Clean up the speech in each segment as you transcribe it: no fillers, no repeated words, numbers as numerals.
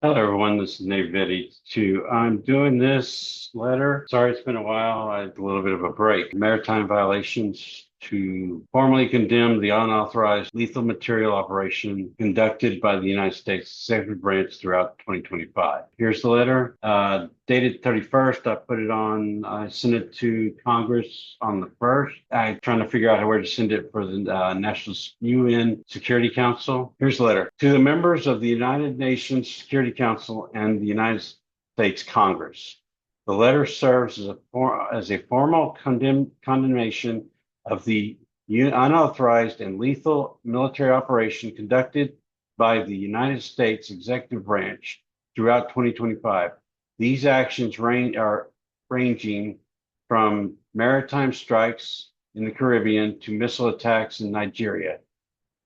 Hello, everyone. This is Nate Vitti. I'm doing this letter. Sorry, it's been a while. I had a little bit of a break. Maritime violations to formally condemn the unauthorized lethal material operation conducted by the United States executive branch throughout 2025. Here's the letter. Dated 31st. I sent it to Congress on the 1st. I'm trying to figure out where to send it for the National UN Security Council. Here's the letter. To the members of the United Nations Security Council and the United States Congress. The letter serves as a formal condemnation of the unauthorized and lethal military operation conducted by the United States executive branch throughout 2025. These actions are ranging from maritime strikes in the Caribbean to missile attacks in Nigeria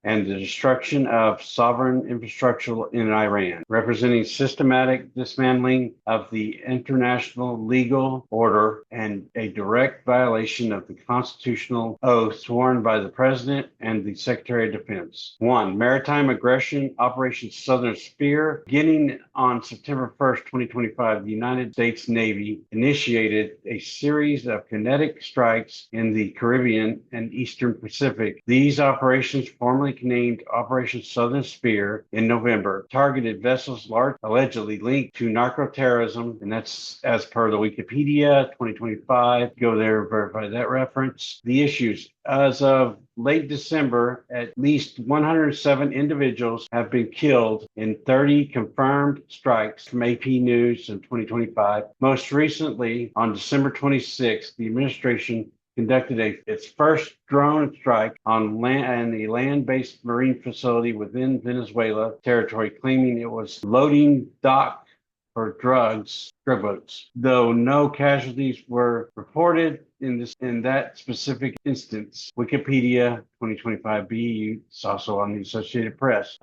and the destruction of sovereign infrastructure in Iran, representing systematic dismantling of the international legal order and a direct violation of the constitutional oath sworn by the President and the Secretary of Defense. One, maritime aggression, Operation Southern Spear. Beginning on September 1st, 2025, the United States Navy initiated a series of kinetic strikes in the Caribbean and Eastern Pacific. These operations formally named Operation Southern Spear in November, targeted vessels allegedly linked to narco-terrorism, and that's as per the Wikipedia 2025. Go there, verify that reference. The issues. As of late December, at least 107 individuals have been killed in 30 confirmed strikes from AP News in 2025. Most recently, on December 26th, the administration conducted its first drone strike on a land-based marine facility within Venezuela territory, claiming it was loading dock for drug boats. Though no casualties were reported in that specific instance, Wikipedia 2025b, it's also on the Associated Press.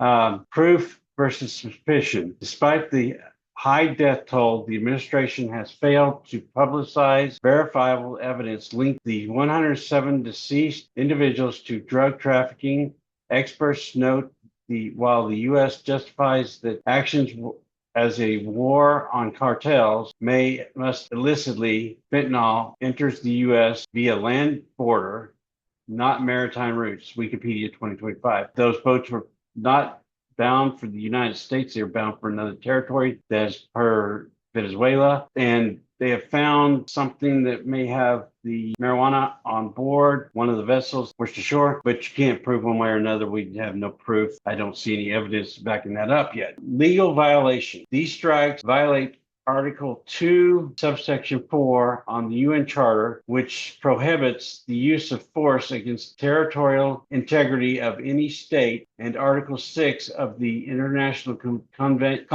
Proof versus suspicion. Despite the high death toll, the administration has failed to publicize verifiable evidence linked the 107 deceased individuals to drug trafficking. Experts note while the U.S. justifies that actions as a war on cartels must illicitly, fentanyl enters the U.S. via land border, not maritime routes. Wikipedia 2025. Those boats were not bound for the United States. They were bound for another territory that's per Venezuela. And they have found something that may have the marijuana on board one of the vessels pushed ashore, but you can't prove one way or another. We have no proof. I don't see any evidence backing that up yet. Legal violation. These strikes violate Article 2, subsection 4 on the UN Charter, which prohibits the use of force against territorial integrity of any state, and Article 6 of the International Covenant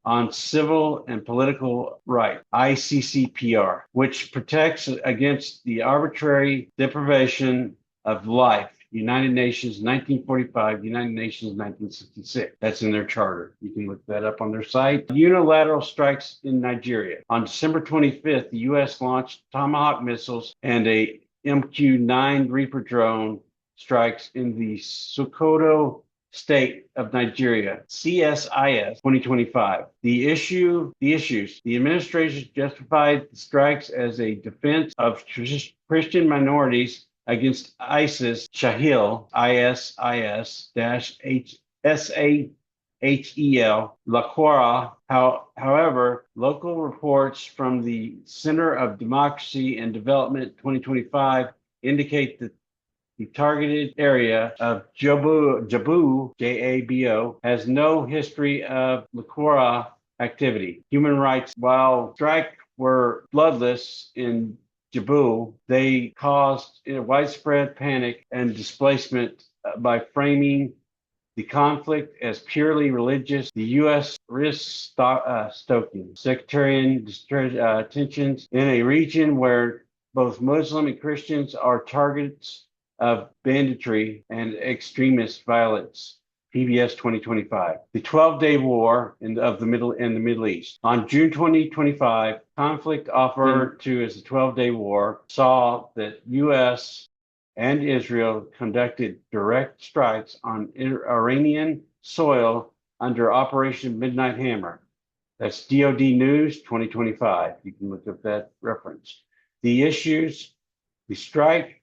on Civil and Political Rights, ICCPR, which protects against the arbitrary deprivation of life. United Nations 1945, United Nations 1966. That's in their charter. You can look that up on their site. Unilateral strikes in Nigeria. On December 25th, the U.S. launched Tomahawk missiles and a MQ-9 Reaper drone strikes in the Sokoto state of Nigeria, CSIS 2025. The issues. The administration justified the strikes as a defense of Christian minorities against ISIS, Shahil, ISIS-SAHEL, Laquara. However, local reports from the Center of Democracy and Development 2025 indicate that the targeted area of Jabo, J-A-B-O, has no history of Laquara activity. Human rights, while strikes were bloodless in Jabo, they caused widespread panic and displacement by framing the conflict as purely religious. The U.S. risks stoking sectarian tensions in a region where both Muslim and Christians are targets of banditry and extremist violence. PBS 2025. The 12-day war in the Middle East. On June 2025, conflict referred to as the 12-day war saw that U.S. and Israel conducted direct strikes on Iranian soil under Operation Midnight Hammer. That's DoD News 2025. You can look up that reference. The issues: the strike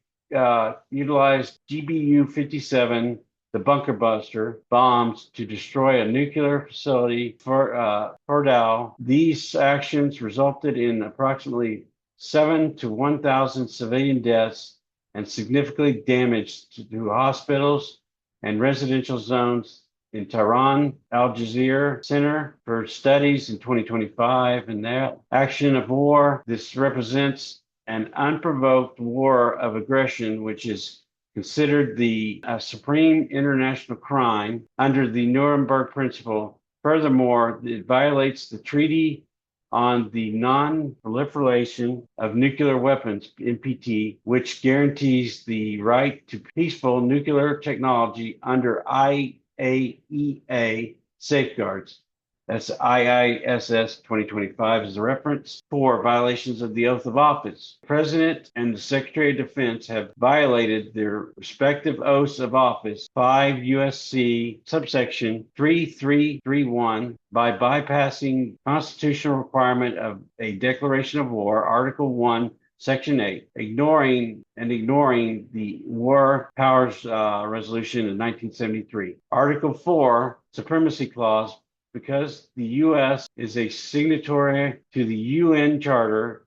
utilized GBU 57, the bunker buster, bombs to destroy a nuclear facility for Fordow. These actions resulted in approximately 7 to 1,000 civilian deaths and significantly damaged to hospitals and residential zones in Tehran. Al Jazeera Center for Studies in 2025. And that action of war, this represents an unprovoked war of aggression, which is considered the supreme international crime under the Nuremberg Principle. Furthermore, it violates the Treaty on the Non-Proliferation of Nuclear Weapons, NPT, which guarantees the right to peaceful nuclear technology under IAEA safeguards. That's IISS 2025 as a reference. 4, violations of the oath of office. The President and the Secretary of Defense have violated their respective oaths of office. 5 USC subsection 3331 by bypassing constitutional requirement of a declaration of war, Article 1, Section 8, ignoring the War Powers Resolution in 1973. Article 4, Supremacy Clause, because the U.S. is a signatory to the UN Charter,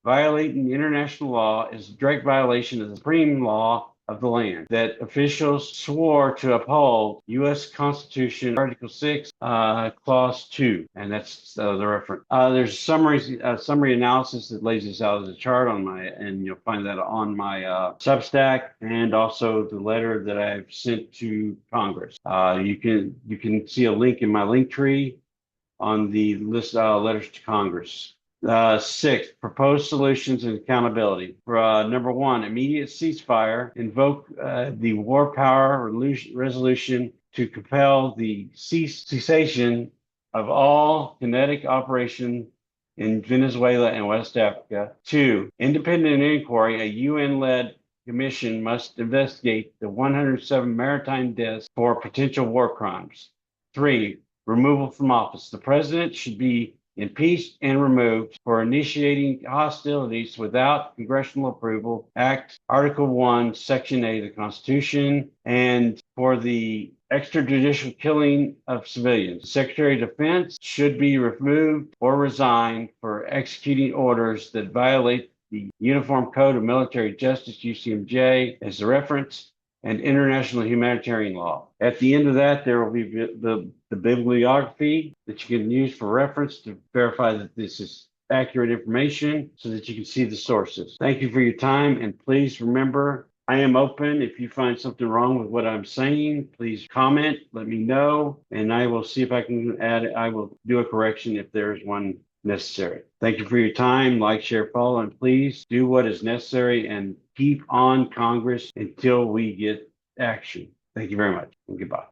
violating international law is a direct violation of the supreme law of the land that officials swore to uphold. U.S. Constitution, Article 6, Clause 2, and that's the reference. There's a summary analysis that lays this out as a chart on and you'll find that on my Substack, and also the letter that I've sent to Congress. You can see a link in my link tree on the list letters to Congress. 6, proposed solutions and accountability. Number 1, immediate ceasefire. Invoke the War Power Resolution to compel the cessation of all kinetic operation in Venezuela and West Africa. 2, independent inquiry. A UN-led commission must investigate the 107 maritime deaths for potential war crimes. 3, removal from office. The president should be impeached and removed for initiating hostilities without congressional approval. Act Article 1, Section 8 of the Constitution, and for the extrajudicial killing of civilians. The Secretary of Defense should be removed or resign for executing orders that violate the Uniform Code of Military Justice, UCMJ, as the reference, and international humanitarian law. At the end of that, there will be the bibliography that you can use for reference to verify that this is accurate information so that you can see the sources. Thank you for your time, and please remember, I am open. If you find something wrong with what I'm saying, please comment, let me know, and I will see if I can I will do a correction if there is one necessary. Thank you for your time. Like, share, follow, and please do what is necessary and keep on Congress until we get action. Thank you very much, and goodbye.